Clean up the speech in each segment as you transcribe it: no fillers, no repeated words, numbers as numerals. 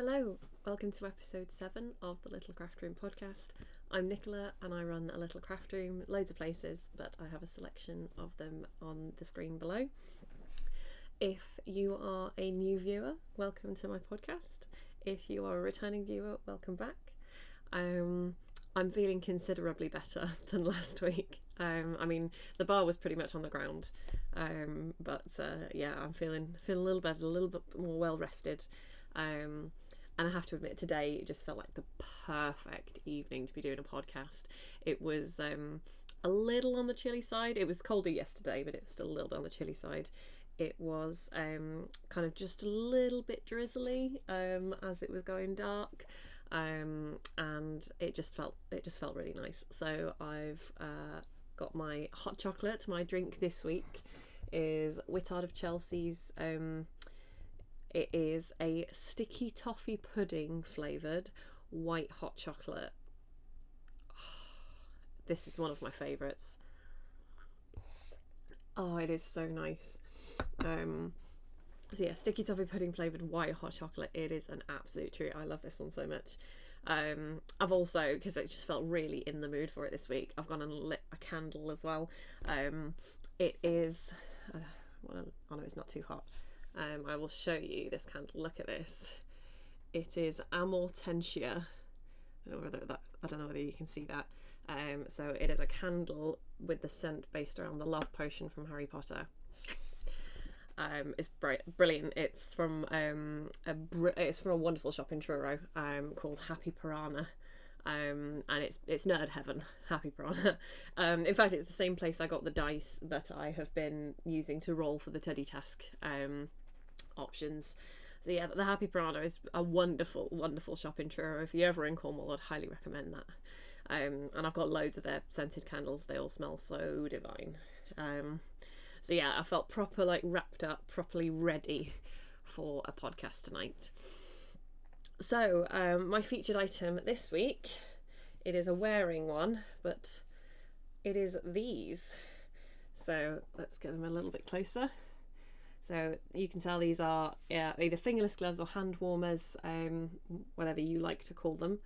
Hello, welcome to episode 7 of the Little Craft Room podcast. I'm Nicola and I run a little craft room, loads of places, but I have a selection of them on the screen below. If you are a new viewer, welcome to my podcast. If you are a returning viewer, welcome back. I'm feeling considerably better than last week. The bar was pretty much on the ground, but I'm feeling a little better, a little bit more well rested. And I have to admit, today it just felt like the perfect evening to be doing a podcast. It was a little on the chilly side. It was colder yesterday, but it was still a little bit on the chilly side. It was kind of just a little bit drizzly as it was going dark, and it just felt really nice. So I've got my hot chocolate. My drink this week is Whittard of Chelsea's. It is a sticky toffee pudding flavoured white hot chocolate. This is one of my favourites. Oh, it is so nice. Sticky toffee pudding flavoured white hot chocolate. It is an absolute treat. I love this one so much. I've also, because I just felt really in the mood for it this week, I've gone and lit a candle as well. It is, oh no, it's not too hot. I will show you this candle. Look at this. It is Amortentia. I don't know whether you can see that. So it is a candle with the scent based around the love potion from Harry Potter. It's brilliant. It's from a wonderful shop in Truro called Happy Piranha. And it's nerd heaven, Happy Piranha. In fact, it's the same place I got the dice that I have been using to roll for the Teddy Task options. So yeah, the Happy Piranha is a wonderful shop in Truro. If you're ever in Cornwall, I'd highly recommend that. And I've got loads of their scented candles. They all smell so divine. So yeah, I felt wrapped up, properly ready for a podcast tonight. So my featured item this week, it is a wearing one, but it is these. So let's get them a little bit closer. So you can tell these are either fingerless gloves or hand warmers, whatever you like to call them.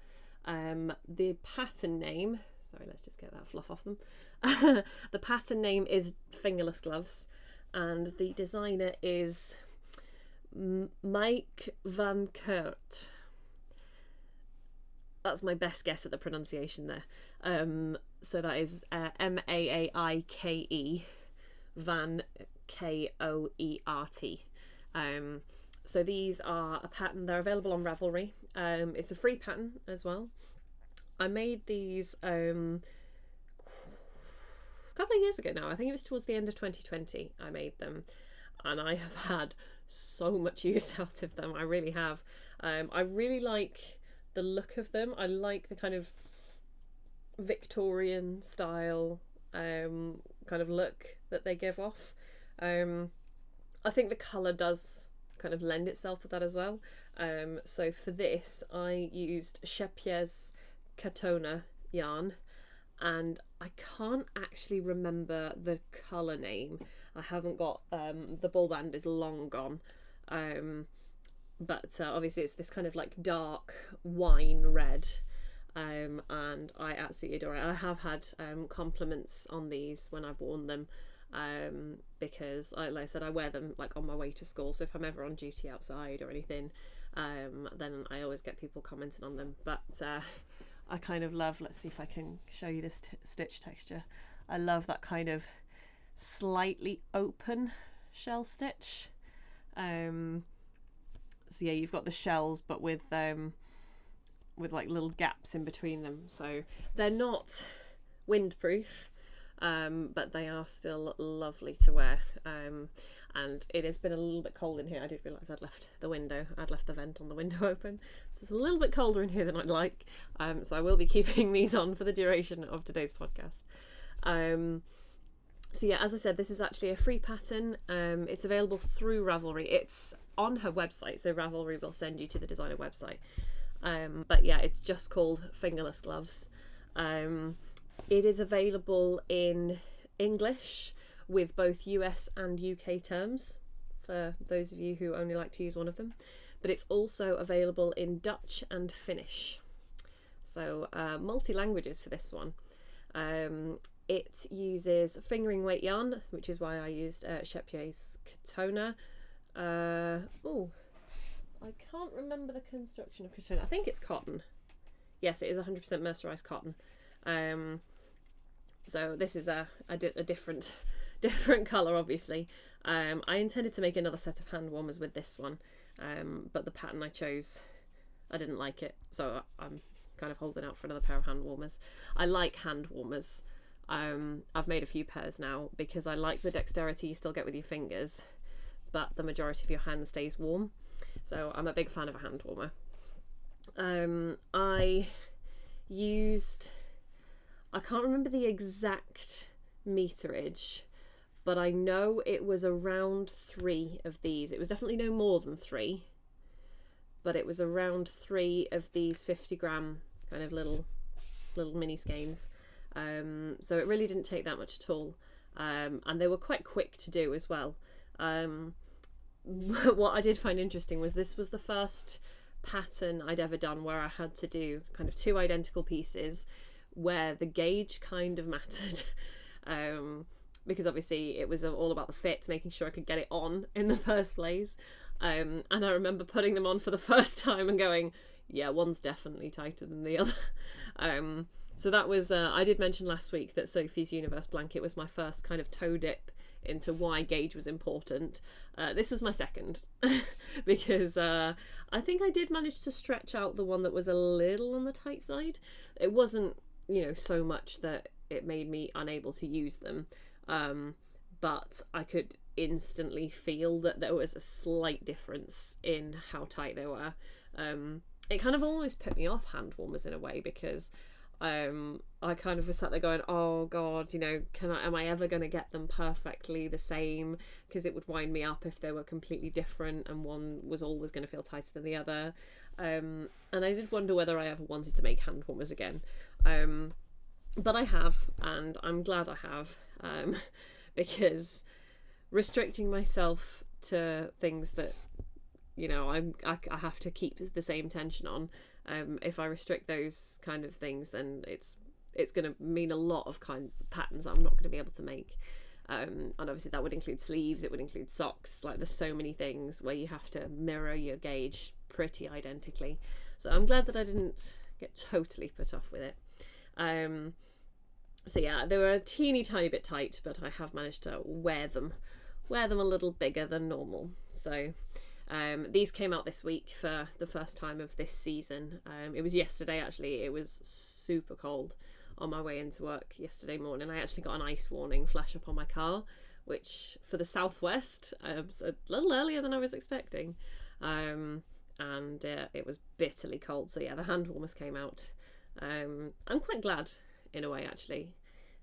The pattern name, sorry, let's just get that fluff off them. The pattern name is Fingerless Gloves, and the designer is Mike van Kurt. That's my best guess at the pronunciation there. So that is Maike Van Koert. So these are a pattern. They're available on Ravelry. It's a free pattern as well. I made these a couple of years ago now. I think it was towards the end of 2020 I made them, and I have had so much use out of them. I really have. I really like the look of them. I like the kind of Victorian style kind of look that they give off. I think the colour does kind of lend itself to that as well. So for this I used Shepier's Katona yarn, and I can't actually remember the colour name. I haven't got the ball band is long gone. But obviously it's this kind of like dark wine red, and I absolutely adore it. I have had compliments on these when I've worn them, because like I said, I wear them like on my way to school, so if I'm ever on duty outside or anything, then I always get people commenting on them. But I kind of love, let's see if I can show you this stitch texture. I love that kind of slightly open shell stitch. So yeah, you've got the shells, but with like little gaps in between them. So they're not windproof, but they are still lovely to wear. And it has been a little bit cold in here. I didn't realise I'd left the vent on the window open. So it's a little bit colder in here than I'd like. So I will be keeping these on for the duration of today's podcast. So yeah, as I said, this is actually a free pattern. It's available through Ravelry. It's on her website, so Ravelry will send you to the designer website. But yeah, it's just called Fingerless Gloves. It is available in English with both US and UK terms, for those of you who only like to use one of them. but it's also available in Dutch and Finnish. So multi-languages for this one. It uses fingering weight yarn, which is why I used Shepier's Katona. I can't remember the construction of Katona. I think it's cotton. Yes, it is 100% mercerized cotton. So this is a different colour, obviously. I intended to make another set of hand warmers with this one, but the pattern I chose, I didn't like it, so I'm kind of holding out for another pair of hand warmers. I like hand warmers. I've made a few pairs now because I like the dexterity you still get with your fingers, but the majority of your hand stays warm. So I'm a big fan of a hand warmer. I can't remember the exact meterage, but I know it was around 3 of these. It was definitely no more than 3, but it was around 3 of these 50-gram kind of little mini skeins. So it really didn't take that much at all. And they were quite quick to do as well. What I did find interesting was this was the first pattern I'd ever done where I had to do kind of 2 identical pieces where the gauge kind of mattered. Because obviously it was all about the fit, making sure I could get it on in the first place. And I remember putting them on for the first time and going, yeah, one's definitely tighter than the other. So that was, I did mention last week that Sophie's Universe blanket was my first kind of toe dip into why gauge was important. This was my second because I think I did manage to stretch out the one that was a little on the tight side. It wasn't, so much that it made me unable to use them, but I could instantly feel that there was a slight difference in how tight they were. It kind of almost put me off hand warmers in a way because I kind of was sat there going, oh god, am I ever going to get them perfectly the same? Because it would wind me up if they were completely different and one was always going to feel tighter than the other. And I did wonder whether I ever wanted to make hand warmers again. But I have, and I'm glad I have, because restricting myself to things that I have to keep the same tension on. If I restrict those kind of things, then it's going to mean a lot of patterns that I'm not going to be able to make. And obviously that would include sleeves, it would include socks. Like there's so many things where you have to mirror your gauge pretty identically. So I'm glad that I didn't get totally put off with it. So yeah, they were a teeny tiny bit tight, but I have managed to wear them a little bigger than normal. So these came out this week for the first time of this season. It was yesterday actually. It was super cold on my way into work yesterday morning. I actually got an ice warning flash up on my car, which for the southwest was a little earlier than I was expecting. And it was bitterly cold. So yeah, the hand warmers came out. I'm quite glad in a way actually.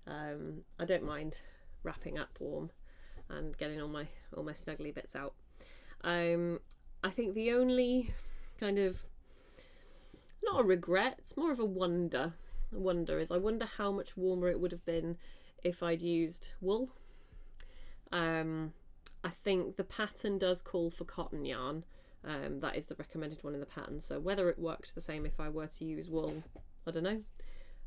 I don't mind wrapping up warm and getting all my snuggly bits out. I think the only kind of, not a regret, it's more of a wonder is I wonder how much warmer it would have been if I'd used wool. I think the pattern does call for cotton yarn. That is the recommended one in the pattern, so whether it worked the same if I were to use wool, I don't know.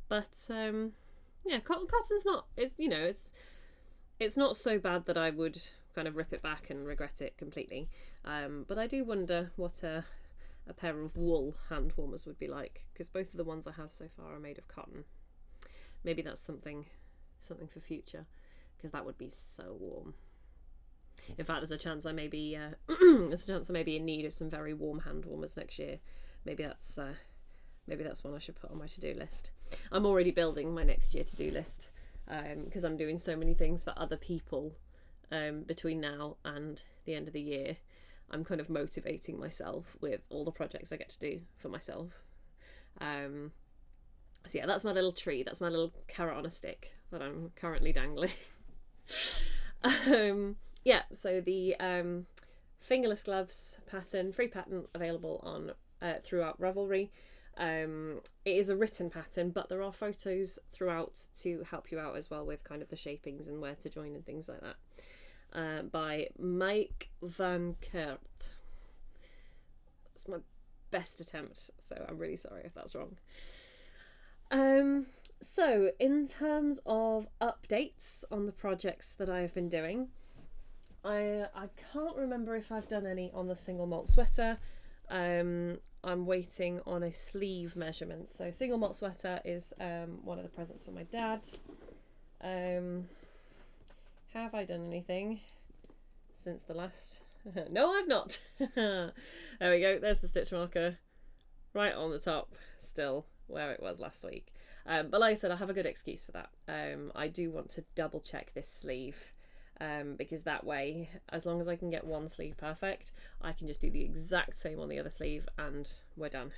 But yeah, cotton's not, it's not so bad that I would kind of rip it back and regret it completely. But I do wonder what a pair of wool hand warmers would be like, because both of the ones I have so far are made of cotton. Maybe that's something for future, because that would be so warm. In fact, there's a chance I may be in need of some very warm hand warmers next year. Maybe that's one I should put on my to-do list. I'm already building my next year to-do list because I'm doing so many things for other people between now and the end of the year. I'm kind of motivating myself with all the projects I get to do for myself. So yeah, that's my little treat. That's my little carrot on a stick that I'm currently dangling. Yeah, so the Fingerless gloves pattern, free pattern available on throughout Ravelry. It is a written pattern, but there are photos throughout to help you out as well with kind of the shapings and where to join and things like that. By Mike van Kert. That's my best attempt, so I'm really sorry if that's wrong. So in terms of updates on the projects that I have been doing, I can't remember if I've done any on the single malt sweater. I'm waiting on a sleeve measurement. So single malt sweater is one of the presents for my dad. Have I done anything since the last? No, I've not. There we go. There's the stitch marker right on the top, still where it was last week. But like I said, I have a good excuse for that. I do want to double check this sleeve, because that way, as long as I can get one sleeve perfect, I can just do the exact same on the other sleeve and we're done.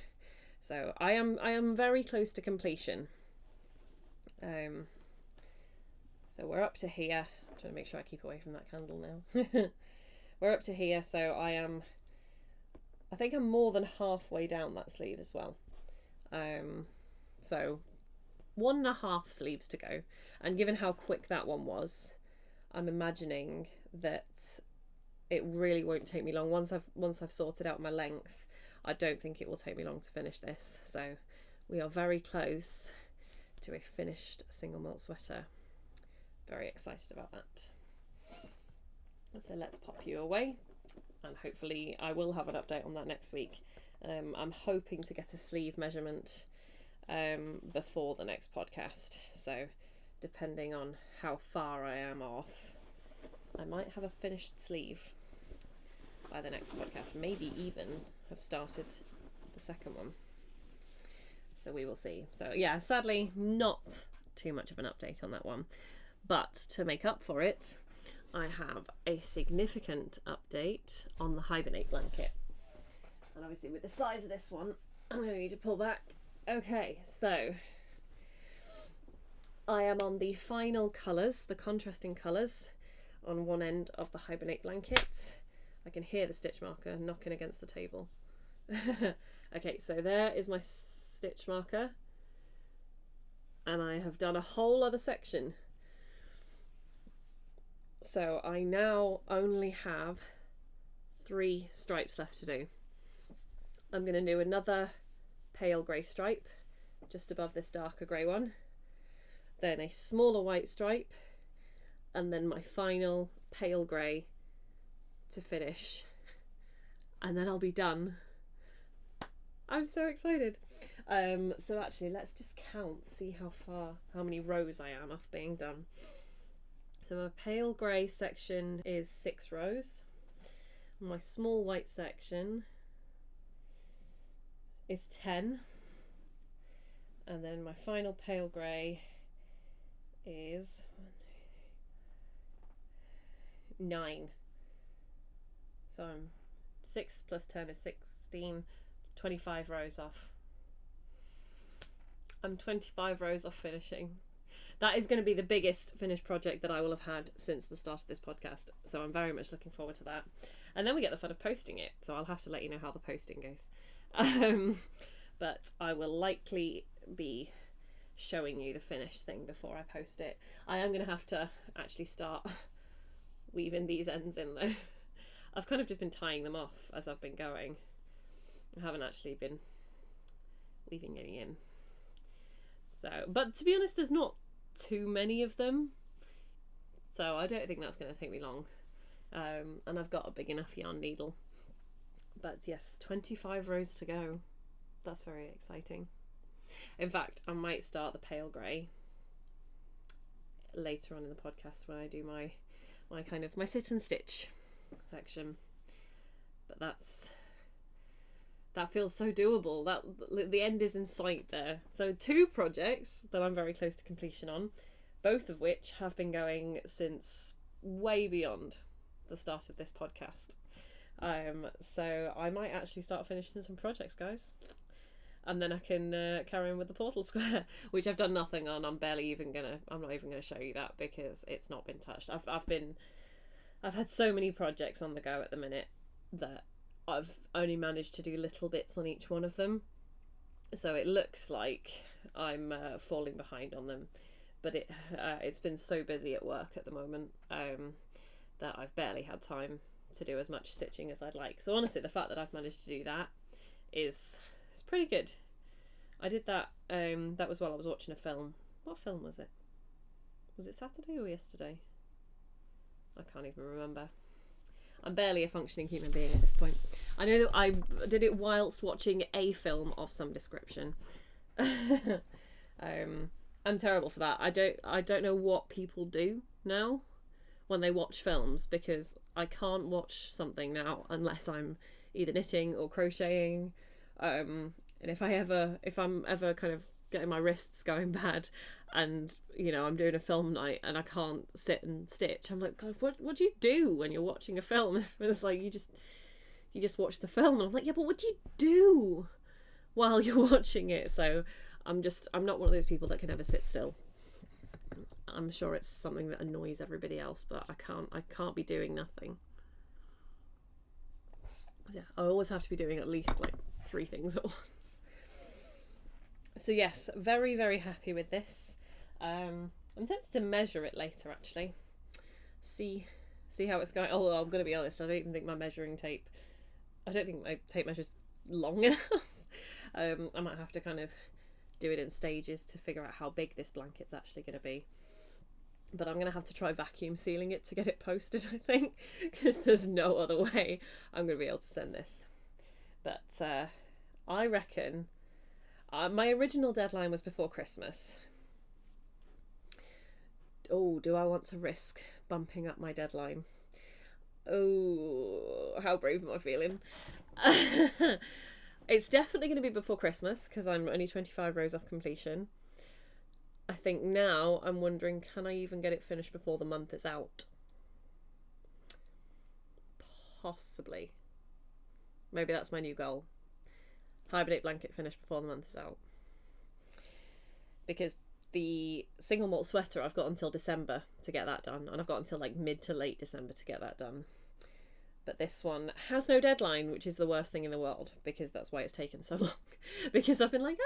So I am very close to completion. So we're up to here. I'm trying to make sure I keep away from that candle now. We're up to here, so I think I'm more than halfway down that sleeve as well. So 1.5 sleeves to go, and given how quick that one was, I'm imagining that it really won't take me long. Once I've sorted out my length, I don't think it will take me long to finish this. So we are very close to a finished single malt sweater. Very excited about that. So let's pop you away, and hopefully I will have an update on that next week. I'm hoping to get a sleeve measurement before the next podcast, so depending on how far I am off, I might have a finished sleeve by the next podcast, maybe even have started the second one, so we will see. So yeah, sadly not too much of an update on that one, but to make up for it, I have a significant update on the Hibernate blanket. And obviously with the size of this one, I'm going to need to pull back. Okay, so I am on the final colours, the contrasting colours, on one end of the Hibernate blanket. I can hear the stitch marker knocking against the table. Okay, so there is my stitch marker. And I have done a whole other section. So I now only have 3 stripes left to do. I'm going to do another pale grey stripe just above this darker grey one, then a smaller white stripe, and then my final pale grey to finish, and then I'll be done. I'm so excited. So actually let's just count, see how many rows I am off being done. So my pale grey section is 6 rows. My small white section is 10. And then my final pale grey is 9. So I'm 6 plus 10 is 16, 25 rows off. I'm 25 rows off finishing. That is going to be the biggest finished project that I will have had since the start of this podcast. So I'm very much looking forward to that. And then we get the fun of posting it. So I'll have to let you know how the posting goes. But I will likely be showing you the finished thing before I post it. I am going to have to actually start weaving these ends in though. I've kind of just been tying them off as I've been going. I haven't actually been weaving any in. So, but to be honest, there's not too many of them, so I don't think that's going to take me long, and I've got a big enough yarn needle. But yes, 25 rows to go. That's very exciting. In fact, I might start the pale grey later on in the podcast when I do my kind of my sit and stitch section, but that feels so doable. That the end is in sight there. So 2 projects that I'm very close to completion on, both of which have been going since way beyond the start of this podcast. So I might actually start finishing some projects, guys, and then I can carry on with the portal square, which I've done nothing on. I'm not even gonna show you that because it's not been touched. I've had so many projects on the go at the minute that I've only managed to do little bits on each one of them, so it looks like I'm falling behind on them, but it's been so busy at work at the moment that I've barely had time to do as much stitching as I'd like. So honestly, the fact that I've managed to do that is pretty good. I did that. That was while I was watching a film. What film was it? Was it Saturday or yesterday? I can't even remember. I'm barely a functioning human being at this point. I know that I did it whilst watching a film of some description. I'm terrible for that. I don't know what people do now when they watch films, because I can't watch something now unless I'm either knitting or crocheting. And if I'm ever kind of getting my wrists going bad, and I'm doing a film night and I can't sit and stitch, I'm like, God, what do you do when you're watching a film? And it's like you just watch the film, and I'm like, yeah, but what do you do while you're watching it? So I'm not one of those people that can ever sit still. I'm sure it's something that annoys everybody else, but I can't be doing nothing. Yeah, I always have to be doing at least like 3 things at once. So yes, very, very happy with this. I'm tempted to measure it later, actually. See how it's going. Although I'm going to be honest, I don't think my tape measure's long enough. I might have to kind of do it in stages to figure out how big this blanket's actually going to be. But I'm going to have to try vacuum sealing it to get it posted, I think, because there's no other way I'm going to be able to send this. But I reckon my original deadline was before Christmas. Oh, do I want to risk bumping up my deadline? Oh, how brave am I feeling? It's definitely going to be before Christmas because I'm only 25 rows off completion. I think now I'm wondering, can I even get it finished before the month is out? Possibly. Maybe that's my new goal. Hibernate blanket finished before the month is out. Because the single malt sweater, I've got until December to get that done. And I've got until like mid to late December to get that done. But this one has no deadline, which is the worst thing in the world, because that's why it's taken so long. Because I've been like,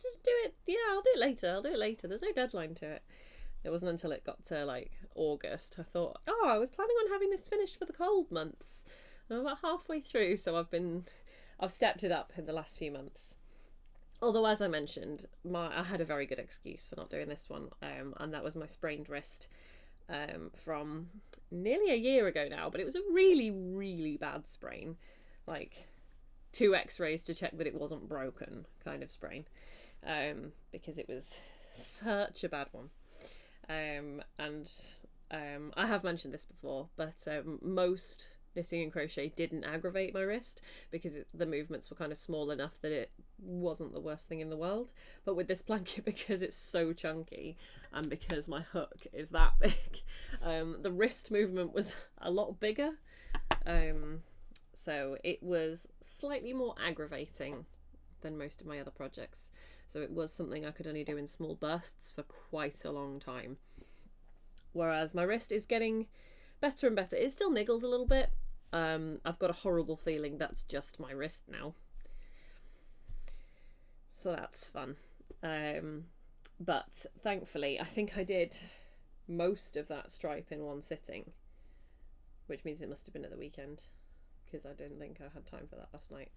just do it. Yeah, I'll do it later. There's no deadline to it. It wasn't until it got to like August I thought, I was planning on having this finished for the cold months. And I'm about halfway through, so I've stepped it up in the last few months. Although, as I mentioned, I had a very good excuse for not doing this one, and that was my sprained wrist from nearly a year ago now. But it was a really, really bad sprain, like 2 x-rays to check that it wasn't broken kind of sprain, because it was such a bad one. And I have mentioned this before, but most knitting and crochet didn't aggravate my wrist because the movements were kind of small enough that it wasn't the worst thing in the world. But with this blanket, because it's so chunky and because my hook is that big, the wrist movement was a lot bigger, so it was slightly more aggravating than most of my other projects. So it was something I could only do in small bursts for quite a long time, whereas my wrist is getting better and better. It still niggles a little bit. I've got a horrible feeling that's just my wrist now, so that's fun. But thankfully I think I did most of that stripe in one sitting, which means it must have been at the weekend, because I don't think I had time for that last night.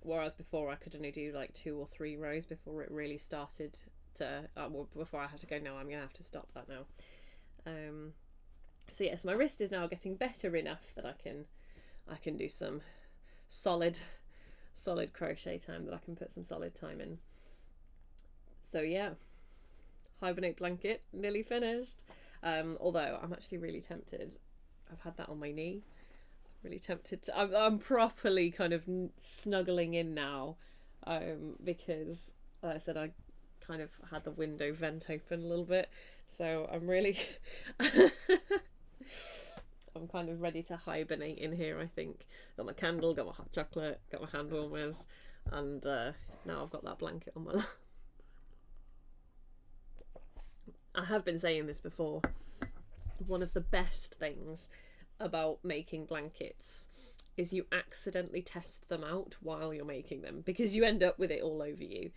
Whereas before I could only do like 2 or 3 rows before it really started to before I had to go, no, I'm gonna have to stop that now. So yes, my wrist is now getting better enough that I can do some solid crochet time, that I can put some solid time in. So yeah, Hibernate blanket nearly finished. Although I'm actually really tempted. I've had that on my knee. I'm really tempted to. I'm properly kind of snuggling in now, because like I said, I kind of had the window vent open a little bit, so I'm really I'm kind of ready to hibernate in here, I think. Got my candle, got my hot chocolate, got my hand warmers, and now I've got that blanket on my lap. I have been saying this before. One of the best things about making blankets is you accidentally test them out while you're making them, because you end up with it all over you.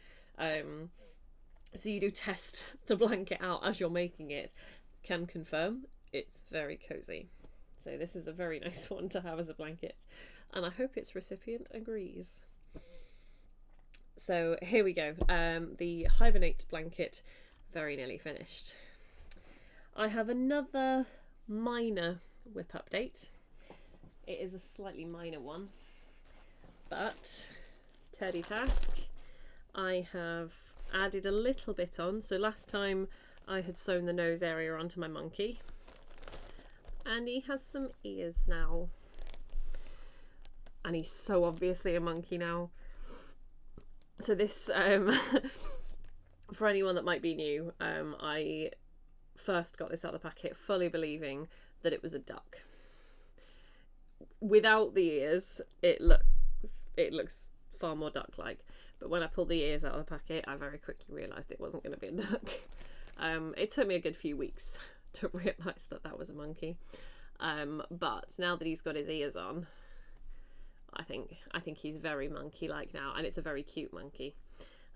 So you do test the blanket out as you're making it. Can confirm it's very cozy. So this is a very nice one to have as a blanket. and I hope its recipient agrees. So here we go. The Hibernate blanket, very nearly finished. I have another minor whip update. It is a slightly minor one, but Teddy task. I have added a little bit on. So last time I had sewn the nose area onto my monkey, and he has some ears now. And he's so obviously a monkey now. So this, for anyone that might be new, I first got this out of the packet fully believing that it was a duck. Without the ears, it looks far more duck-like. But when I pulled the ears out of the packet, I very quickly realised it wasn't going to be a duck. It took me a good few weeks to realise that that was a monkey. But now that he's got his ears on, I think he's very monkey-like now, and it's a very cute monkey.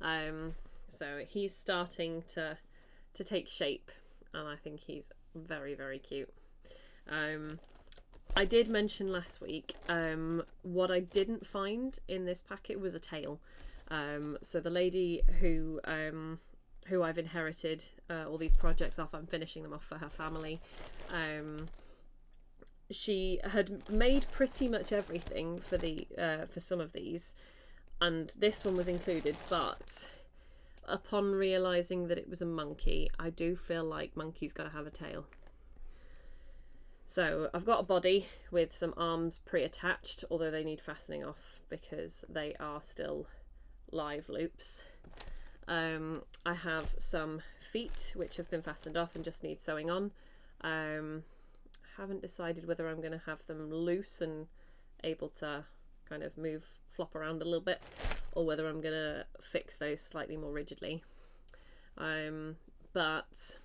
So he's starting to take shape, and I think he's very, very cute. I did mention last week, what I didn't find in this packet was a tail. So the lady who I've inherited all these projects off, I'm finishing them off for her family. She had made pretty much everything for for some of these, and this one was included, but upon realising that it was a monkey, I do feel like monkey's got to have a tail. So I've got a body with some arms pre-attached, although they need fastening off because they are still live loops. I have some feet which have been fastened off and just need sewing on. Haven't decided whether I'm going to have them loose and able to kind of flop around a little bit, or whether I'm going to fix those slightly more rigidly. But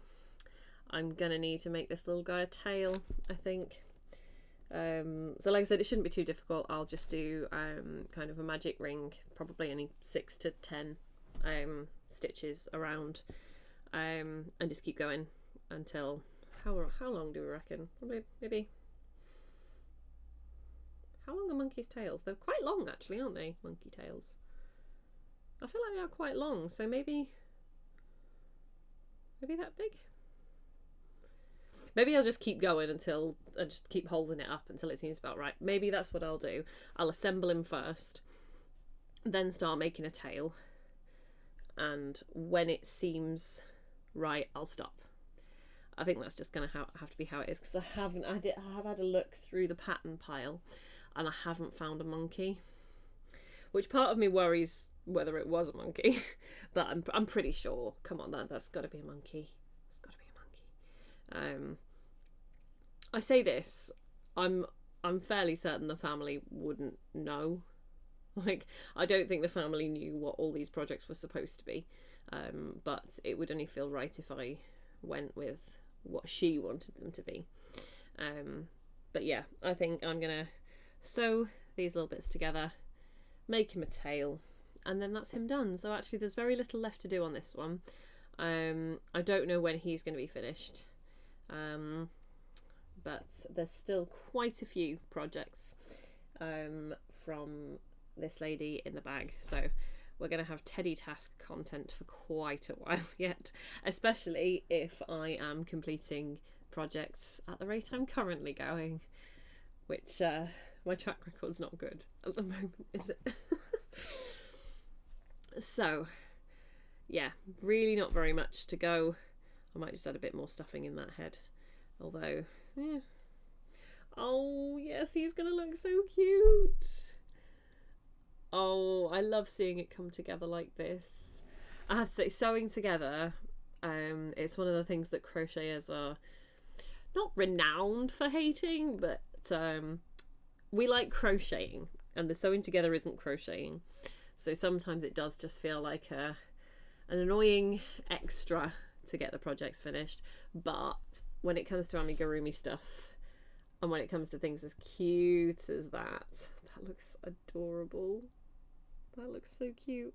I'm going to need to make this little guy a tail, I think. So like I said, it shouldn't be too difficult. I'll just do kind of a magic ring, probably only 6 to 10 stitches around, and just keep going until... How long do we reckon? Probably, maybe... How long are monkeys' tails? They're quite long, actually, aren't they? Monkey tails. I feel like they are quite long, so maybe that big? Maybe I'll just keep going until I just keep holding it up until it seems about right. Maybe that's what I'll do. I'll assemble him first, then start making a tail, and when it seems right, I'll stop. I think that's just going to have to be how it is, because I have had a look through the pattern pile and I haven't found a monkey, which part of me worries whether it was a monkey, but I'm pretty sure. Come on, that's got to be a monkey. It's got to be a monkey. I say this, I'm fairly certain the family wouldn't know. Like, I don't think the family knew what all these projects were supposed to be, but it would only feel right if I went with what she wanted them to be. But yeah, I think I'm gonna sew these little bits together, make him a tail, and then that's him done. So actually there's very little left to do on this one. I don't know when he's going to be finished, but there's still quite a few projects from this lady in the bag, so we're going to have Teddy task content for quite a while yet, especially if I am completing projects at the rate I'm currently going, which my track record's not good at the moment, is it? So yeah, really not very much to go. I might just add a bit more stuffing in that head, although yeah. Oh yes, he's gonna look so cute. Oh, I love seeing it come together like this. I have to say, sewing together, it's one of the things that crocheters are not renowned for hating, but we like crocheting, and the sewing together isn't crocheting. So sometimes it does just feel like an annoying extra to get the projects finished. But when it comes to amigurumi stuff, and when it comes to things as cute as that looks adorable. That looks so cute.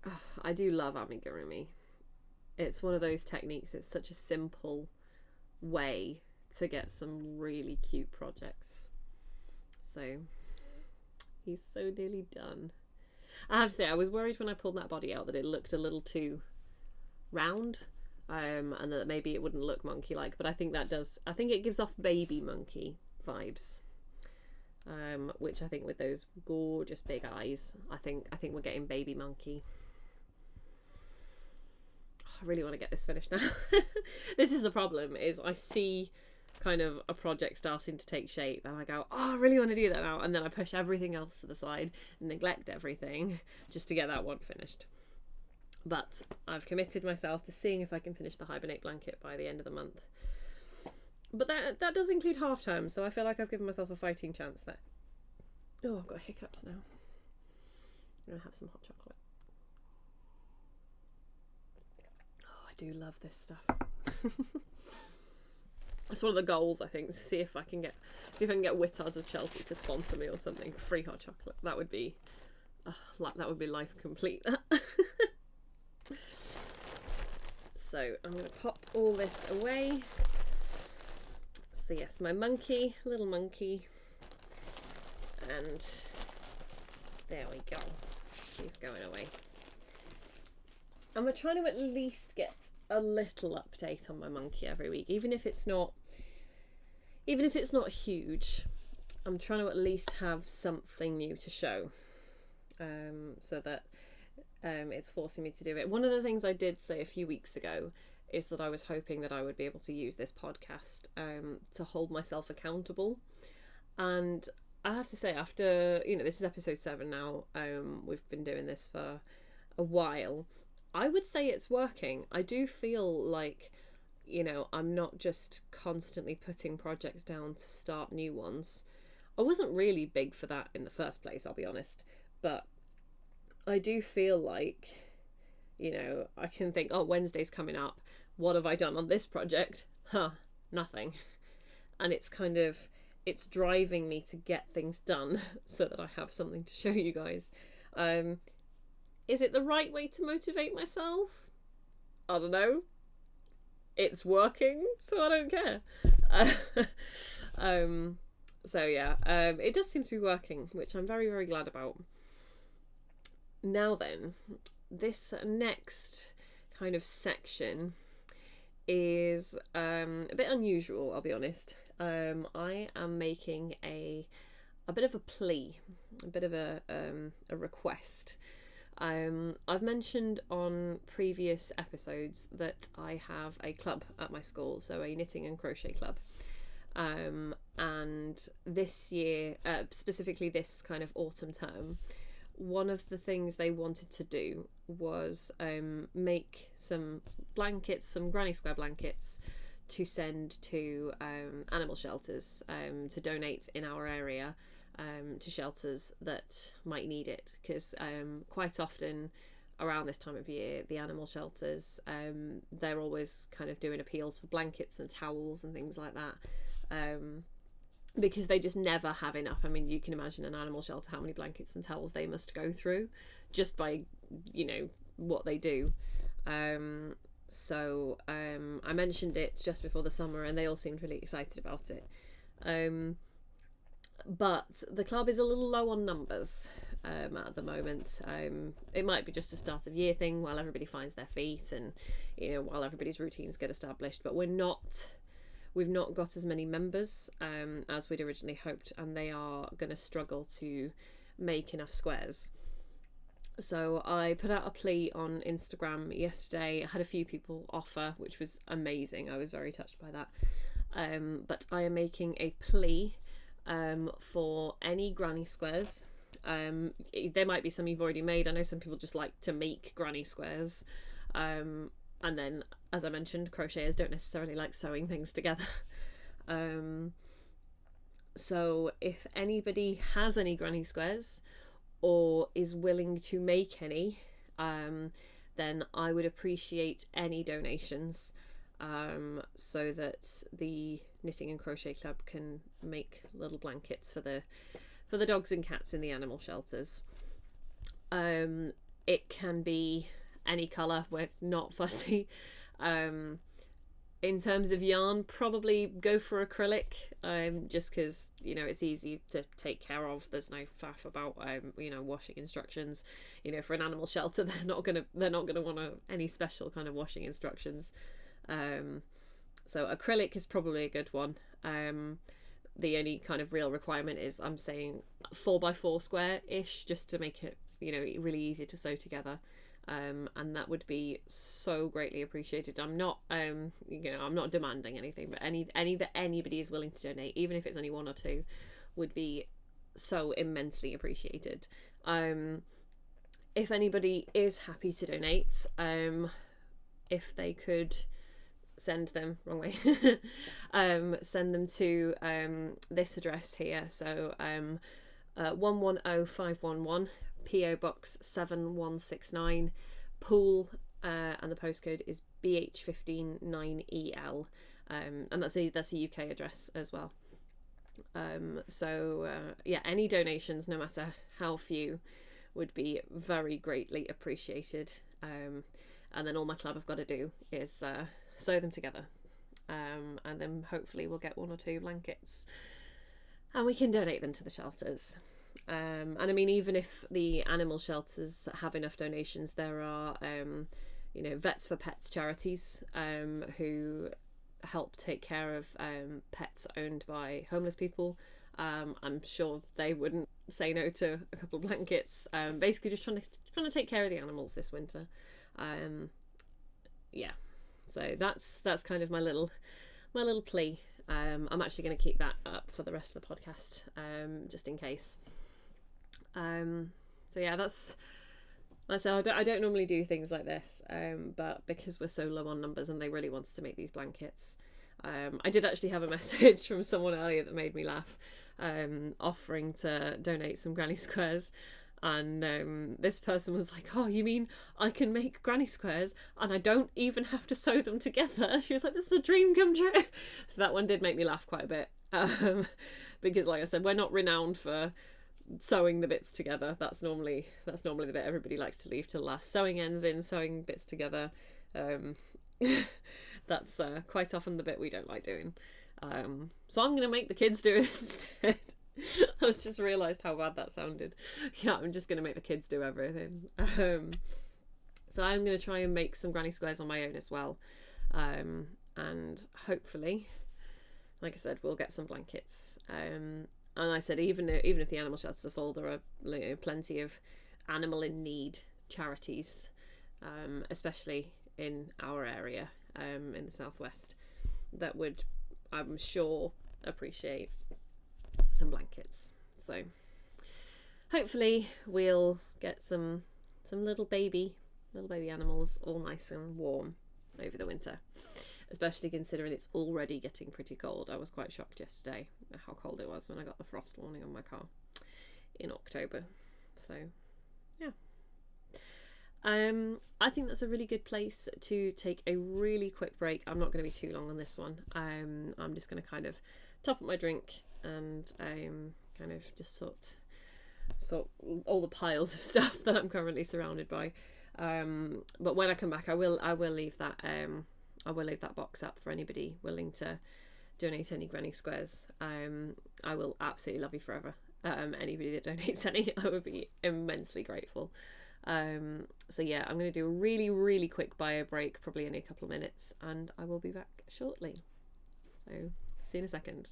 Oh, I do love amigurumi. It's one of those techniques, it's such a simple way to get some really cute projects. So he's so nearly done. I have to say, I was worried when I pulled that body out that it looked a little too round, and that maybe it wouldn't look monkey-like, but I think it gives off baby monkey vibes, which I think with those gorgeous big eyes, I think we're getting baby monkey. I really want to get this finished now. This is the problem, is I see kind of a project starting to take shape and I go, oh, I really want to do that now, and then I push everything else to the side and neglect everything just to get that one finished. But I've committed myself to seeing if I can finish the Hibernate blanket by the end of the month. But that does include half term, so I feel like I've given myself a fighting chance there. Oh, I've got hiccups now. I'm going to have some hot chocolate. Oh, I do love this stuff. It's one of the goals, I think, to see if I can get Whittards of Chelsea to sponsor me or something. Free hot chocolate. That would be life complete. So I'm going to pop all this away. So yes, my monkey, little monkey, and there we go. He's going away. And we're trying to at least get a little update on my monkey every week, even if it's not huge. I'm trying to at least have something new to show, so that it's forcing me to do it. One of the things I did say a few weeks ago is that I was hoping that I would be able to use this podcast to hold myself accountable. And I have to say, after, this is episode 7 now, we've been doing this for a while, I would say it's working. I do feel like, I'm not just constantly putting projects down to start new ones. I wasn't really big for that in the first place, I'll be honest, but I do feel like, I can think, oh, Wednesday's coming up. What have I done on this project? Nothing. And it's driving me to get things done so that I have something to show you guys. Is it the right way to motivate myself? I don't know. It's working, so I don't care. So yeah, it does seem to be working, which I'm very, very glad about. Now then, this next kind of section is a bit unusual, I'll be honest. I am making a bit of a plea, a bit of a request. I've mentioned on previous episodes that I have a club at my school, so a knitting and crochet club. And this year, specifically this kind of autumn term, one of the things they wanted to do was make some blankets, some granny square blankets, to send to animal shelters, to donate in our area, to shelters that might need it, because quite often around this time of year, the animal shelters, they're always kind of doing appeals for blankets and towels and things like that, because they just never have enough. I mean, you can imagine an animal shelter, how many blankets and towels they must go through just by, what they do. So I mentioned it just before the summer and they all seemed really excited about it. But the club is a little low on numbers at the moment. It might be just a start of year thing while everybody finds their feet and, while everybody's routines get established. But we've not got as many members as we'd originally hoped, and they are going to struggle to make enough squares. So I put out a plea on Instagram yesterday. I had a few people offer, which was amazing. I was very touched by that. But I am making a plea for any granny squares. There might be some you've already made. I know some people just like to make granny squares. And then, as I mentioned, crocheters don't necessarily like sewing things together. So if anybody has any granny squares or is willing to make any, then I would appreciate any donations, so that the Knitting and Crochet Club can make little blankets for the dogs and cats in the animal shelters. It can be any colour, we're not fussy. In terms of yarn, probably go for acrylic, just because, you know, it's easy to take care of. There's no faff about you know, washing instructions. You know, for an animal shelter, they're not gonna want any special kind of washing instructions. So acrylic is probably a good one. The only kind of real requirement is, I'm saying 4x4 square ish, just to make it, you know, really easy to sew together. And that would be so greatly appreciated. I'm not you know, I'm not demanding anything, but any that anybody is willing to donate, even if it's only one or two, would be so immensely appreciated. If anybody is happy to donate, if they could send them, wrong way, send them to this address here. So 110511, PO Box 7169, Poole, and the postcode is BH159EL, and that's a UK address as well. So yeah, any donations, no matter how few, would be very greatly appreciated. And then all my club have got to do is sew them together, and then hopefully we'll get 1 or 2 blankets and we can donate them to the shelters. And I mean, even if the animal shelters have enough donations, there are you know, Vets for Pets charities who help take care of pets owned by homeless people. I'm sure they wouldn't say no to a couple of blankets. Basically just trying to take care of the animals this winter. Yeah, so that's kind of my little plea. I'm actually going to keep that up for the rest of the podcast, just in case. So yeah, that's I don't normally do things like this, but because we're so low on numbers and they really wanted to make these blankets, I did actually have a message from someone earlier that made me laugh, offering to donate some granny squares. And this person was like, oh, you mean I can make granny squares and I don't even have to sew them together? She was like, this is a dream come true. So that one did make me laugh quite a bit, because like I said, we're not renowned for sewing the bits together. That's normally the bit everybody likes to leave till last. Sewing ends in, sewing bits together. That's quite often the bit we don't like doing. So I'm going to make the kids do it instead. I just realised how bad that sounded. Yeah, I'm just going to make the kids do everything. So I'm going to try and make some granny squares on my own as well. And hopefully, like I said, we'll get some blankets. And I said, even if the animal shelters are full, there are, you know, plenty of animal in need charities, especially in our area, in the southwest, that would, I'm sure, appreciate some blankets. So hopefully we'll get some little baby animals all nice and warm over the winter, especially considering it's already getting pretty cold. I was quite shocked yesterday at how cold it was when I got the frost warning on my car in October. So yeah, I think that's a really good place to take a really quick break. I'm not going to be too long on this one. I'm just going to kind of top up my drink and kind of just sort all the piles of stuff that I'm currently surrounded by. But when I come back, I will leave that box up for anybody willing to donate any granny squares. I will absolutely love you forever. Anybody that donates any, I would be immensely grateful. So yeah, I'm going to do a really, really quick bio break, probably in a couple of minutes, and I will be back shortly. So see you in a second.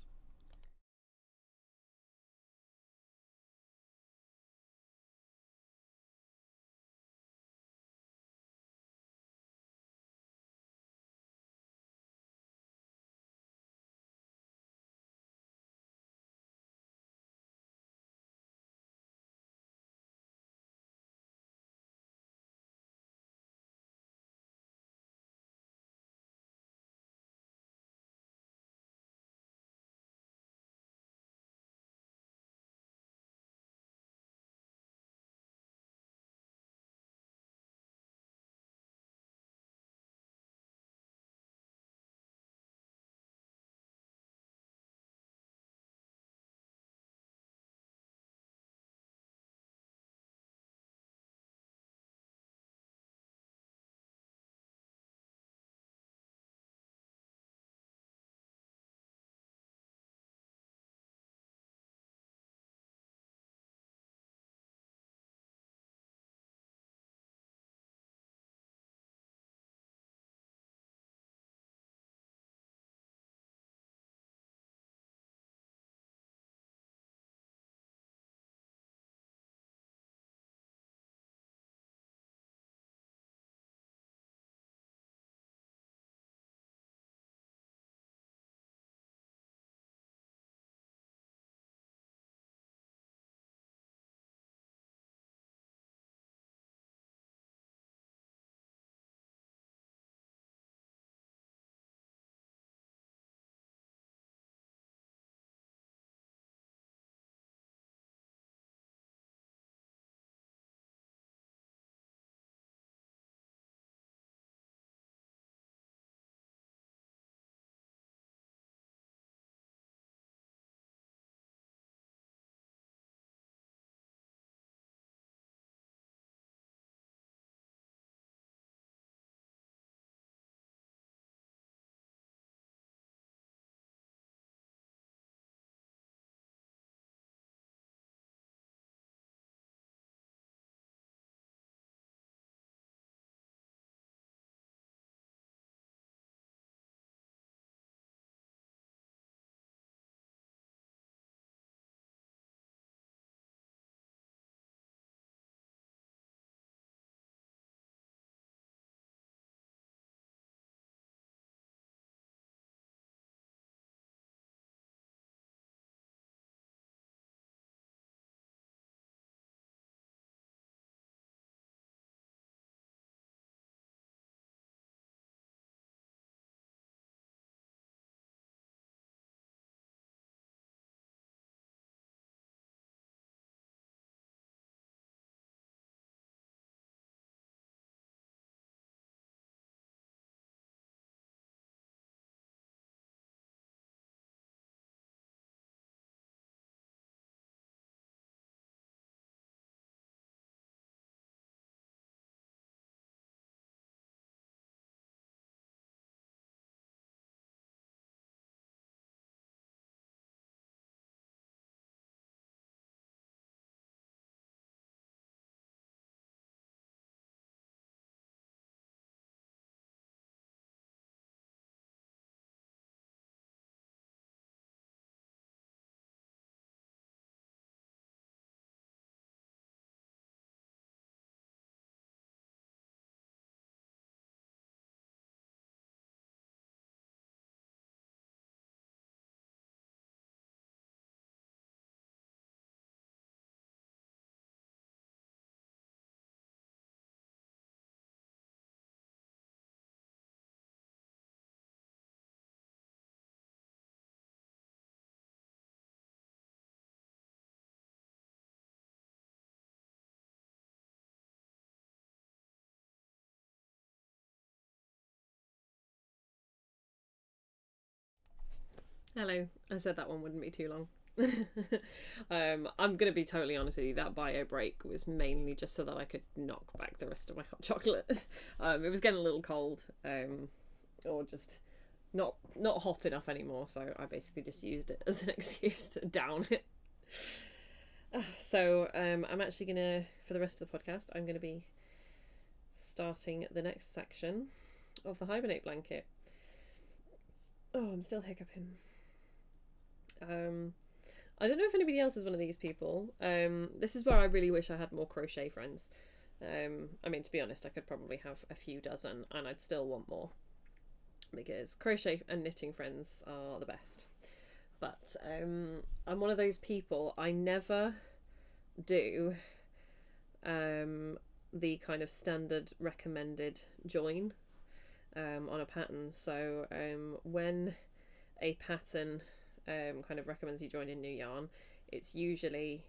Hello. I said that one wouldn't be too long. I'm going to be totally honest with you. That bio break was mainly just so that I could knock back the rest of my hot chocolate. It was getting a little cold, or just not hot enough anymore. So I basically just used it as an excuse to down it. So I'm actually gonna, for the rest of the podcast, I'm gonna be starting the next section of the Hibernate blanket. Oh, I'm still hiccuping. I don't know if anybody else is one of these people. This is where I really wish I had more crochet friends. I mean, to be honest, I could probably have a few dozen and I'd still want more, because crochet and knitting friends are the best. But I'm one of those people, I never do the kind of standard recommended join on a pattern. So when a pattern kind of recommends you join in new yarn, it's usually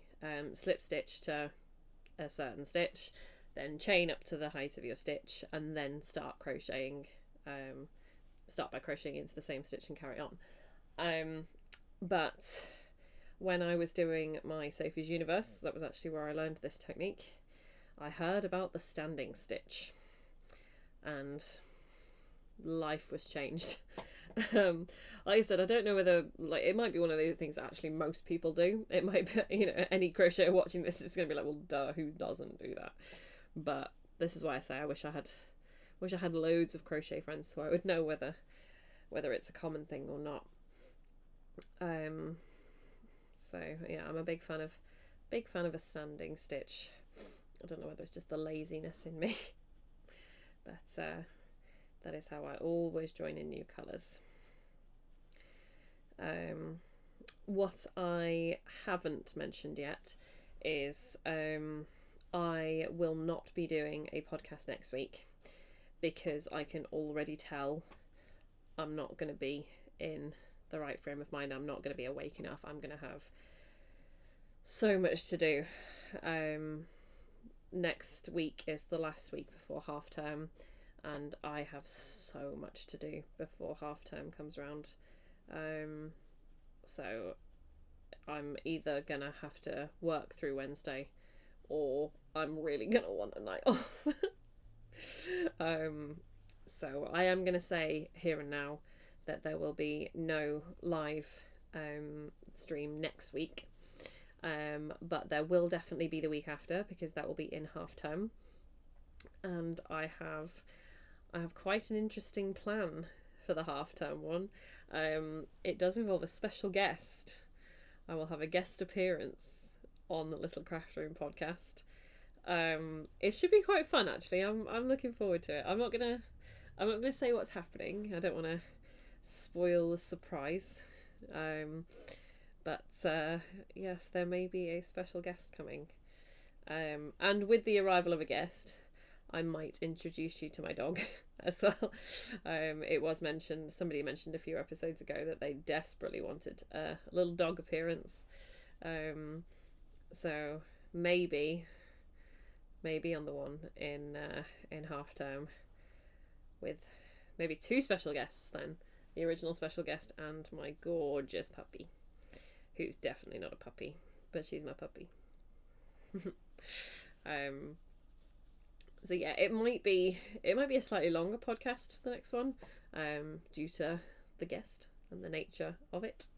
slip stitch to a certain stitch, then chain up to the height of your stitch, and then start crocheting. Start by crocheting into the same stitch and carry on. But when I was doing my Sophie's Universe, that was actually where I learned this technique, I heard about the standing stitch and life was changed. Like I said, I don't know whether, like, it might be one of those things that actually most people do. It might be, you know, any crocheter watching this is going to be like, well, duh, who doesn't do that? But this is why I say I wish I had loads of crochet friends so I would know whether it's a common thing or not. So yeah, I'm a big fan of a standing stitch. I don't know whether it's just the laziness in me, but that is how I always join in new colours. What I haven't mentioned yet is I will not be doing a podcast next week, because I can already tell I'm not going to be in the right frame of mind. I'm not going to be awake enough. I'm going to have so much to do. Next week is the last week before half term, and I have so much to do before half term comes around. So I'm either gonna have to work through Wednesday, or I'm really gonna want a night off. So I am gonna say here and now that there will be no live stream next week, but there will definitely be the week after, because that will be in half term, and I have quite an interesting plan for the half term one. It does involve a special guest. I will have a guest appearance on the Little Craft Room podcast. It should be quite fun, actually. I'm looking forward to it. I'm not gonna say what's happening. I don't want to spoil the surprise. But yes, there may be a special guest coming. And with the arrival of a guest, I might introduce you to my dog as well. It was mentioned, somebody mentioned a few episodes ago that they desperately wanted a little dog appearance. So maybe on the one in half term, with maybe two special guests then. The original special guest and my gorgeous puppy, who's definitely not a puppy, but she's my puppy. So yeah, it might be a slightly longer podcast, the next one, due to the guest and the nature of it.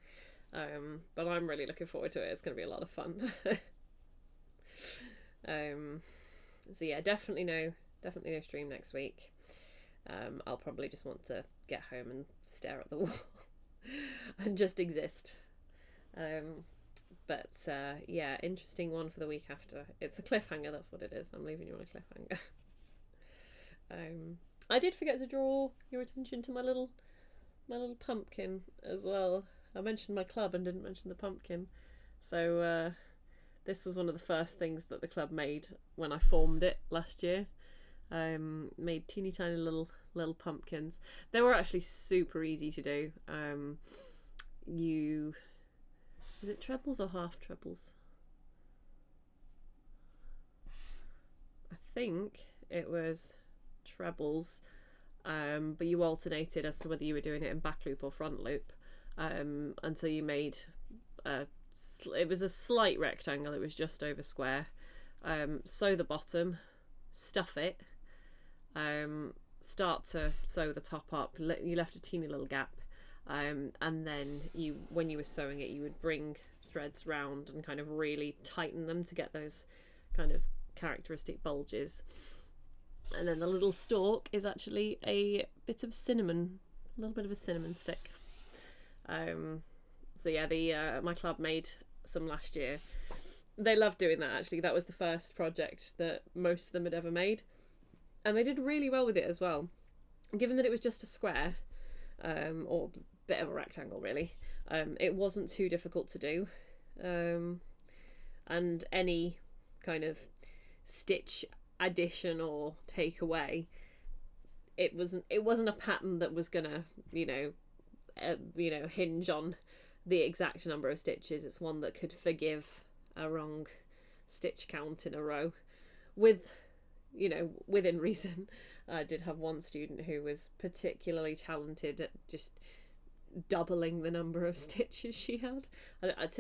But I'm really looking forward to it. It's going to be a lot of fun. So yeah, definitely no stream next week. I'll probably just want to get home and stare at the wall and just exist. But yeah, interesting one for the week after. It's a cliffhanger, that's what it is. I'm leaving you on a cliffhanger. I did forget to draw your attention to my little pumpkin as well. I mentioned my club and didn't mention the pumpkin. So this was one of the first things that the club made when I formed it last year. Made teeny tiny little pumpkins. They were actually super easy to do. Is it trebles or half trebles? I think it was trebles, but you alternated as to whether you were doing it in back loop or front loop. and so you made it was a slight rectangle, it was just over square. Sew the bottom, stuff it, start to sew the top up. You left a teeny little gap, and then when you were sewing it, you would bring threads round and kind of really tighten them to get those kind of characteristic bulges. And then the little stalk is actually a bit of cinnamon, a little bit of a cinnamon stick. So yeah, my club made some last year. They loved doing that, actually. That was the first project that most of them had ever made, and they did really well with it as well, given that it was just a square, or a bit of a rectangle really. It wasn't too difficult to do, and any kind of stitch addition or take away, it wasn't a pattern that was gonna hinge on the exact number of stitches. It's one that could forgive a wrong stitch count in a row, within reason. I did have one student who was particularly talented at just doubling the number of stitches she had.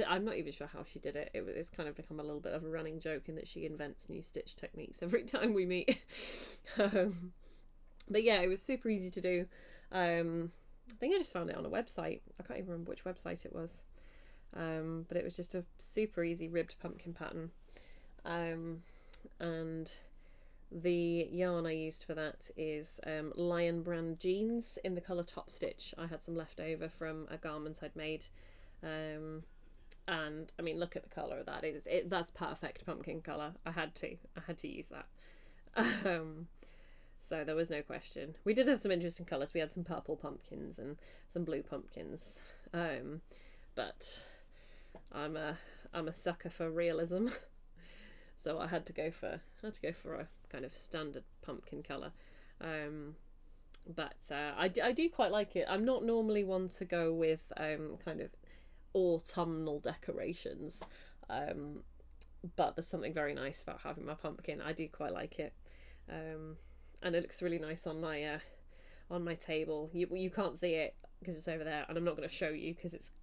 I'm not even sure how she did it. It's kind of become a little bit of a running joke in that she invents new stitch techniques every time we meet. But yeah, it was super easy to do. I think I just found it on a website. I can't even remember which website it was. But it was just a super easy ribbed pumpkin pattern. And the yarn I used for that is Lion Brand Jeans in the colour Top Stitch. I had some left over from a garment I'd made. And I mean, look at the colour of that. That's perfect pumpkin colour. I had to use that. So there was no question. We did have some interesting colours. We had some purple pumpkins and some blue pumpkins. But I'm a sucker for realism. So I had to go for a kind of standard pumpkin colour. But I do quite like it. I'm not normally one to go with kind of autumnal decorations. But there's something very nice about having my pumpkin. I do quite like it. And it looks really nice on my table. You can't see it because it's over there, and I'm not going to show you because it's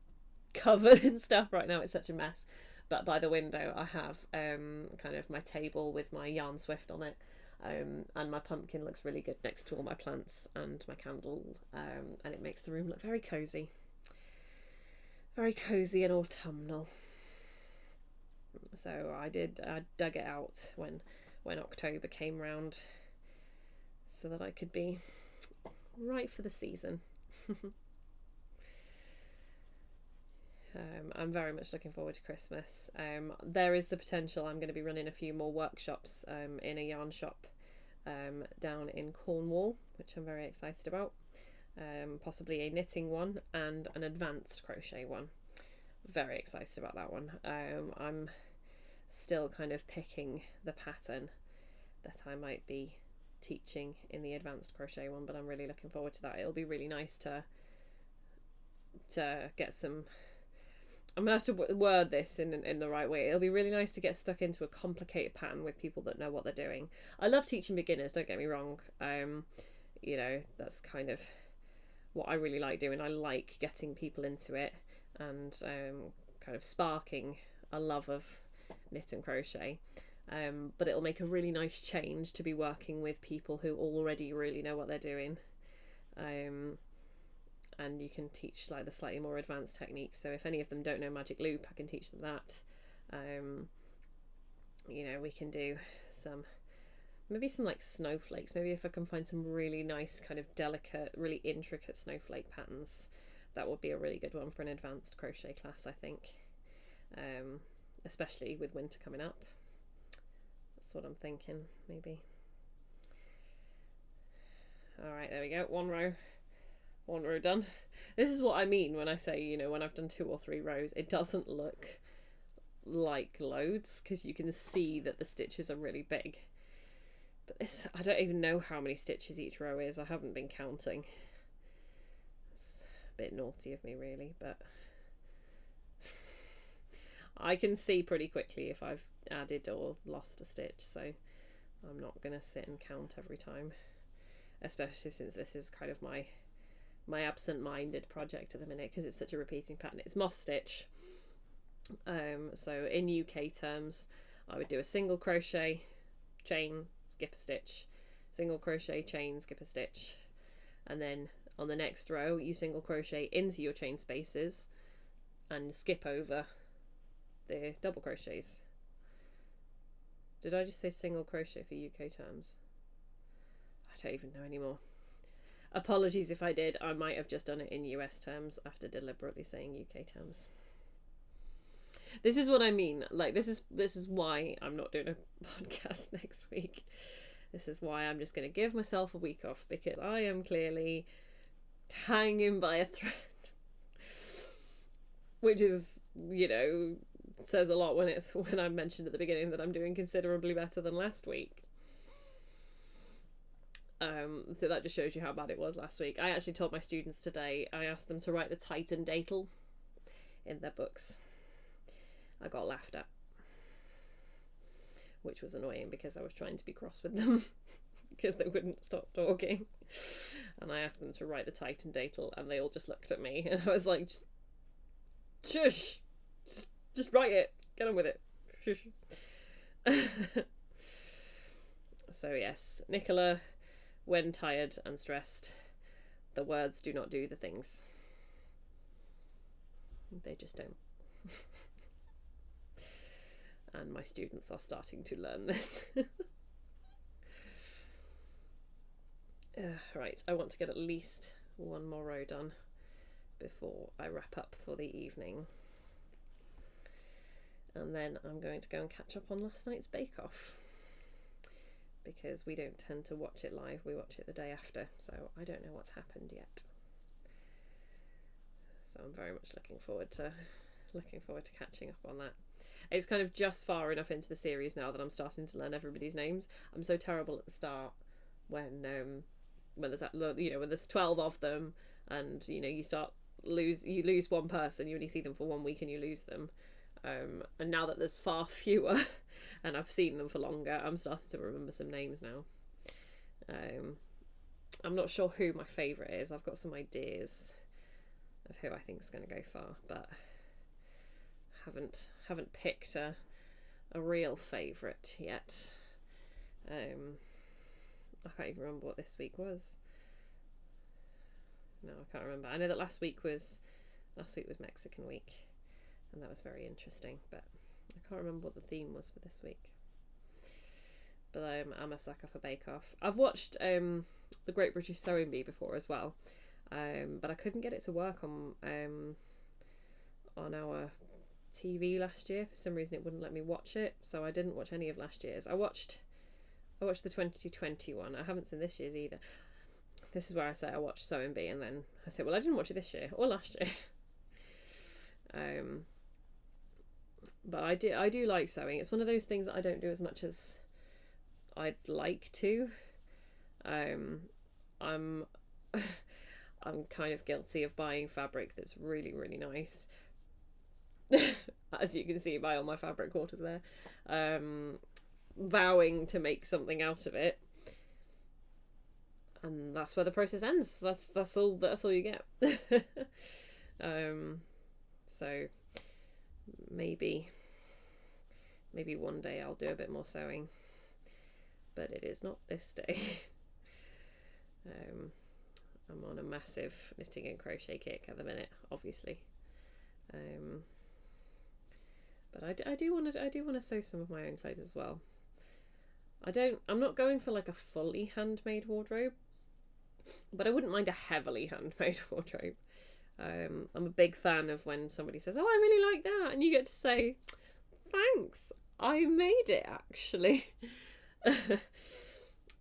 covered in stuff right now. It's such a mess. But by the window I have kind of my table with my yarn swift on it, and my pumpkin looks really good next to all my plants and my candle, and it makes the room look very cozy and autumnal. So I dug it out when October came round, so that I could be right for the season. I'm very much looking forward to Christmas. There is the potential I'm going to be running a few more workshops in a yarn shop down in Cornwall, which I'm very excited about. Possibly a knitting one and an advanced crochet one. Very excited about that one. I'm still kind of picking the pattern that I might be teaching in the advanced crochet one, but I'm really looking forward to that. It'll be really nice to get some. I'm gonna have to word this in the right way. It'll be really nice to get stuck into a complicated pattern with people that know what they're doing. I love teaching beginners, don't get me wrong. That's kind of what I really like doing. I like getting people into it and kind of sparking a love of knit and crochet. But it'll make a really nice change to be working with people who already really know what they're doing. And you can teach like the slightly more advanced techniques. So if any of them don't know magic loop, I can teach them that. We can do maybe some like snowflakes. Maybe if I can find some really nice kind of delicate, really intricate snowflake patterns, that would be a really good one for an advanced crochet class, I think. Especially with winter coming up. That's what I'm thinking, maybe. All right, there we go. One row done. This is what I mean when I say, when I've done 2 or 3 rows, it doesn't look like loads because you can see that the stitches are really big. But this, I don't even know how many stitches each row is. I haven't been counting. It's a bit naughty of me, really, but I can see pretty quickly if I've added or lost a stitch, so I'm not going to sit and count every time, especially since this is kind of my my absent-minded project at the minute because it's such a repeating pattern. It's moss stitch. So in UK terms, I would do a single crochet, chain, skip a stitch, single crochet, chain, skip a stitch, and then on the next row you single crochet into your chain spaces and skip over the double crochets. Did I just say single crochet for UK terms? I don't even know anymore. Apologies if I did. I might have just done it in US terms after deliberately saying UK terms. This is what I mean. Like, this is why I'm not doing a podcast next week. This is why I'm just going to give myself a week off, because I am clearly hanging by a thread. Which is, you know, says a lot when I mentioned at the beginning that I'm doing considerably better than last week. So that just shows you how bad it was last week. I actually told my students today, I asked them to write the Titan datal in their books. I got laughed at, which was annoying because I was trying to be cross with them because they wouldn't stop talking. And I asked them to write the Titan datal and they all just looked at me and I was like, shush, just write it, get on with it, shush. So yes, Nicola, when tired and stressed, the words do not do the things. They just don't. And my students are starting to learn this. Right, I want to get at least one more row done before I wrap up for the evening. And then I'm going to go and catch up on last night's Bake Off, because we don't tend to watch it live, we watch it the day after, so I don't know what's happened yet. So I'm very much looking forward to catching up on that. It's kind of just far enough into the series now that I'm starting to learn everybody's names. I'm so terrible at the start when there's that, you know, when there's 12 of them and you know you lose one person, you only see them for 1 week and you lose them. And now that there's far fewer and I've seen them for longer, I'm starting to remember some names now. I'm not sure who my favourite is. I've got some ideas of who I think is going to go far, but haven't picked a real favourite yet. I can't even remember what this week was. No, I can't remember. I know that last week was Mexican week, and that was very interesting, but I can't remember what the theme was for this week. But I'm a sucker for Bake Off. I've watched the Great British Sewing Bee before as well, but I couldn't get it to work on our TV last year. For some reason it wouldn't let me watch it, so I didn't watch any of last year's. I watched the 2020 one. I haven't seen this year's either. This is where I say I watched Sewing Bee and then I say, well, I didn't watch it this year or last year. But I do like sewing. It's one of those things that I don't do as much as I'd like to. I'm kind of guilty of buying fabric that's really, really nice. As you can see by all my fabric quarters there. Vowing to make something out of it. And that's where the process ends. That's all you get. So maybe one day I'll do a bit more sewing, but it is not this day. I'm on a massive knitting and crochet kick at the minute, obviously. But I do want to sew some of my own clothes as well. I'm not going for like a fully handmade wardrobe, but I wouldn't mind a heavily handmade wardrobe. I'm a big fan of when somebody says, oh, I really like that, and you get to say, thanks, I made it actually.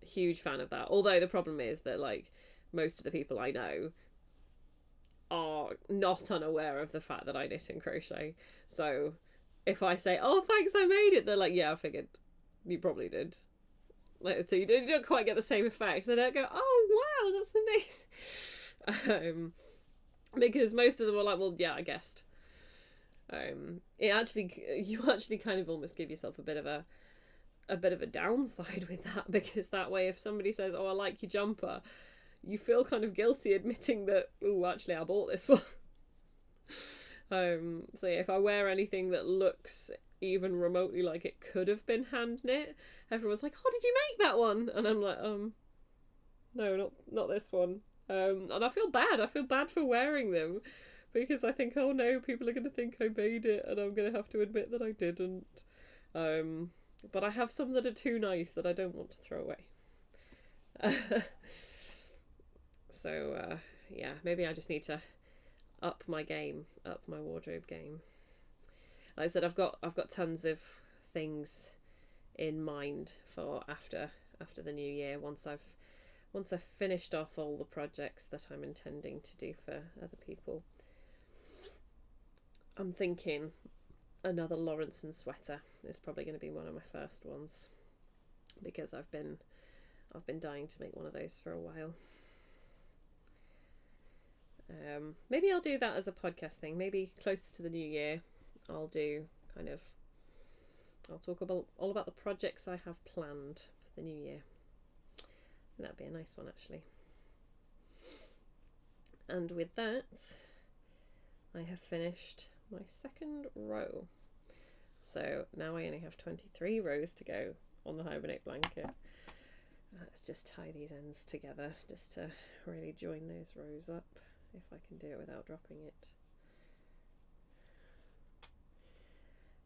Huge fan of that. Although the problem is that like most of the people I know are not unaware of the fact that I knit and crochet. So if I say, oh, thanks, I made it, they're like, yeah, I figured you probably did. Like, so you don't quite get the same effect. They don't go, oh, wow, that's amazing. Because most of them are like, well, yeah, I guessed. You actually kind of almost give yourself a bit of a downside with that, because that way if somebody says, oh, I like your jumper, you feel kind of guilty admitting that, oh, actually I bought this one. So yeah, if I wear anything that looks even remotely like it could have been hand knit, everyone's like, oh, did you make that one? And I'm like, no, not this one. And I feel bad for wearing them, because I think, oh no, people are going to think I made it, and I'm going to have to admit that I didn't. But I have some that are too nice that I don't want to throw away. So yeah, maybe I just need to up my wardrobe game. Like I said, I've got tons of things in mind for after the new year, once I've finished off all the projects that I'm intending to do for other people. I'm thinking another Lawrenson sweater is probably going to be one of my first ones, because I've been dying to make one of those for a while. Maybe I'll do that as a podcast thing. Maybe closer to the new year, I'll talk all about the projects I have planned for the new year. That'd be a nice one, actually. And with that, I have finished my second row. So now I only have 23 rows to go on the Hibernate blanket. Let's just tie these ends together just to really join those rows up, if I can do it without dropping it.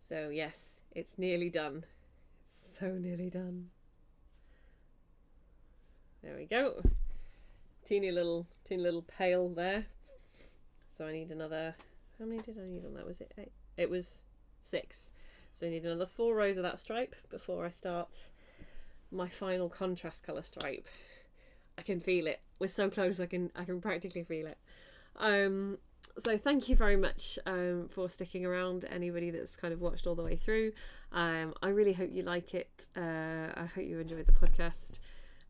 So yes, it's nearly done. It's so nearly done. There we go. Teeny little pail there. So I need another, how many did I need on that? Was it 8? It was 6. So I need another 4 rows of that stripe before I start my final contrast colour stripe. I can feel it. We're so close, I can practically feel it. So thank you very much for sticking around, anybody that's kind of watched all the way through. I really hope you like it. I hope you enjoyed the podcast.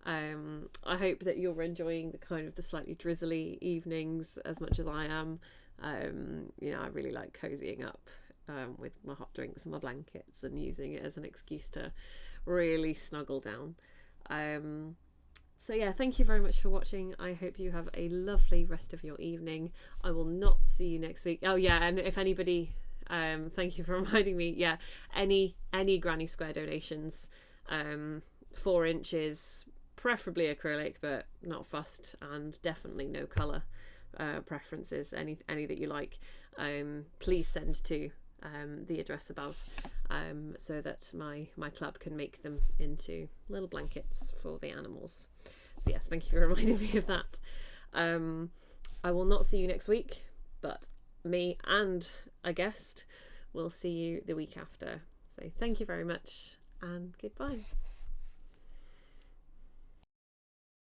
I hope that you're enjoying the slightly drizzly evenings as much as I am. I really like cozying up with my hot drinks and my blankets and using it as an excuse to really snuggle down. So yeah, thank you very much for watching. I hope you have a lovely rest of your evening. I will not see you next week. Oh yeah, and if anybody, thank you for reminding me, yeah, any Granny Square donations, 4 inches, preferably acrylic, but not fussed, and definitely no colour preferences, any that you like, please send to the address above, so that my club can make them into little blankets for the animals. So yes, thank you for reminding me of that. I will not see you next week, but me and a guest will see you the week after. So thank you very much, and goodbye.